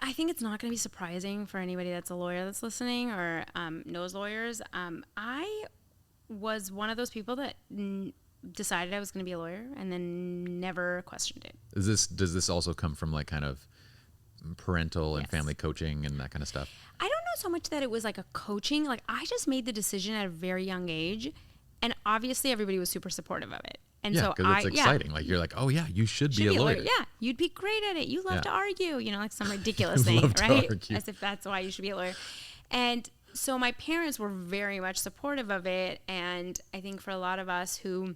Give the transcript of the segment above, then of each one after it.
I think it's not going to be surprising for anybody that's a lawyer that's listening or knows lawyers. I was one of those people that decided I was going to be a lawyer and then never questioned it. Does this also come from like kind of parental and Yes. family coaching and that kind of stuff? I don't know so much that it was like a coaching. Like I just made the decision at a very young age, and obviously everybody was super supportive of it. And Yeah, so because it's exciting. Like you're like, oh yeah, you should be a lawyer. Yeah, you'd be great at it. You love Yeah. to argue, like some ridiculous thing, Love to right? argue. As if that's why you should be a lawyer. And so my parents were very much supportive of it. And I think for a lot of us who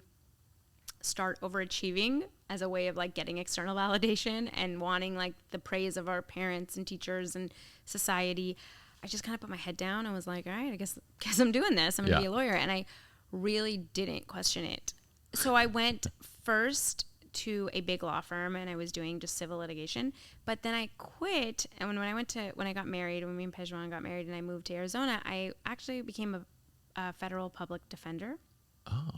start overachieving as a way of like getting external validation and wanting like the praise of our parents and teachers and society, I just kind of put my head down and was like, all right, I guess I'm doing this. I'm going to be a lawyer. And I really didn't question it. So I went first to a big law firm and I was doing just civil litigation, but then I quit. And when I got married, when me and Pejman got married and I moved to Arizona, I actually became a federal public defender. Oh.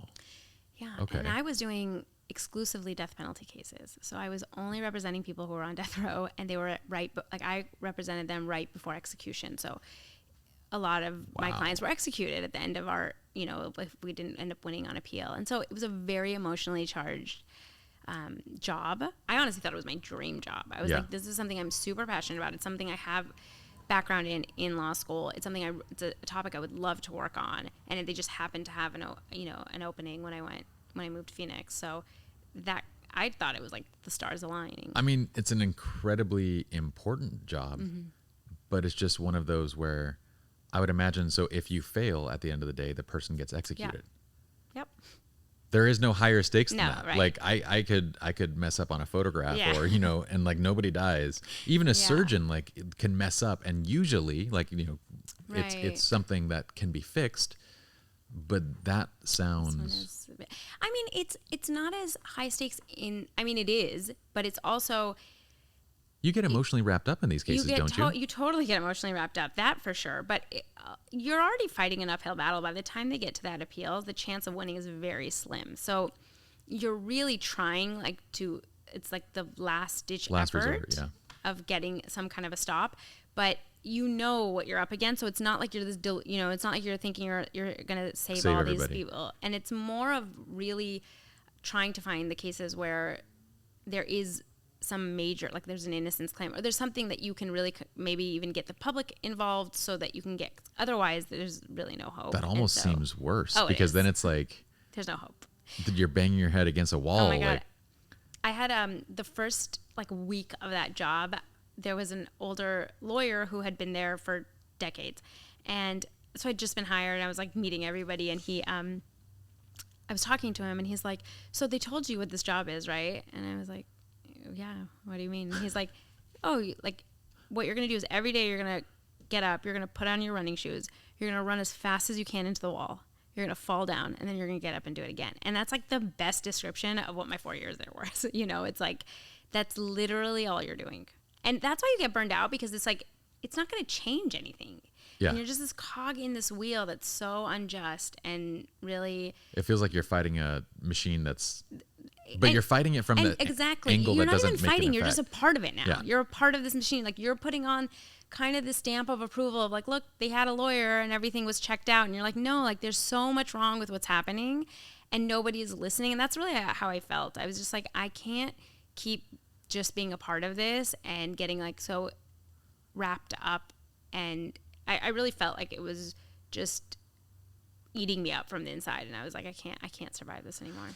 Yeah. Okay. And I was doing exclusively death penalty cases. So I was only representing people who were on death row, and they were I represented them right before execution. So a lot of my clients were executed at the end of our, if we didn't end up winning on appeal. And so it was a very emotionally charged job. I honestly thought it was my dream job. I was like, this is something I'm super passionate about. It's something I have background in law school. It's something it's a topic I would love to work on. And they just happened to have an opening when I moved to Phoenix. So that I thought it was like the stars aligning. I mean, it's an incredibly important job, but it's just one of those where I would imagine, so if you fail at the end of the day, the person gets executed. Yep. There is no higher stakes than that. Right. Like I could mess up on a photograph or, and like nobody dies. Even a surgeon like can mess up, and usually like, it's something that can be fixed, but that sounds, I mean, it's not as high stakes it is, but it's also, you get emotionally wrapped up in these cases, don't you? You totally get emotionally wrapped up, that for sure. But you're already fighting an uphill battle. By the time they get to that appeal, the chance of winning is very slim. So you're really trying it's like the last ditch effort of getting some kind of a stop. But you know what you're up against. So it's not like you're it's not like you're thinking you're going to save all everybody. These people. And it's more of really trying to find the cases where there is some major, like there's an innocence claim, or there's something that you can really maybe even get the public involved so that you can get, otherwise there's really no hope. That almost seems worse, because then it's like, there's no hope. You're banging your head against a wall. Oh my God. I had the first week of that job, there was an older lawyer who had been there for decades. And so I'd just been hired, and I was meeting everybody, and I was talking to him, and he's like, so they told you what this job is, right? And I was like, yeah, what do you mean? And he's like, oh, what you're going to do is every day you're going to get up, you're going to put on your running shoes, you're going to run as fast as you can into the wall, you're going to fall down, and then you're going to get up and do it again. And that's the best description of what my 4 years there was. It's that's literally all you're doing. And that's why you get burned out, because it's it's not going to change anything. Yeah. And you're just this cog in this wheel that's so unjust, and really, it feels like you're fighting a machine but you're fighting it from the angle you're that not doesn't even make fighting. an You're effect. just a part of it now. Yeah. You're a part of this machine. You're putting on kind of the stamp of approval of look, they had a lawyer and everything was checked out. And you're like, no, there's so much wrong with what's happening, and nobody is listening. And that's really how I felt. I was just I can't keep just being a part of this and getting so wrapped up. And I really felt like it was just eating me up from the inside. And I was like, I can't survive this anymore.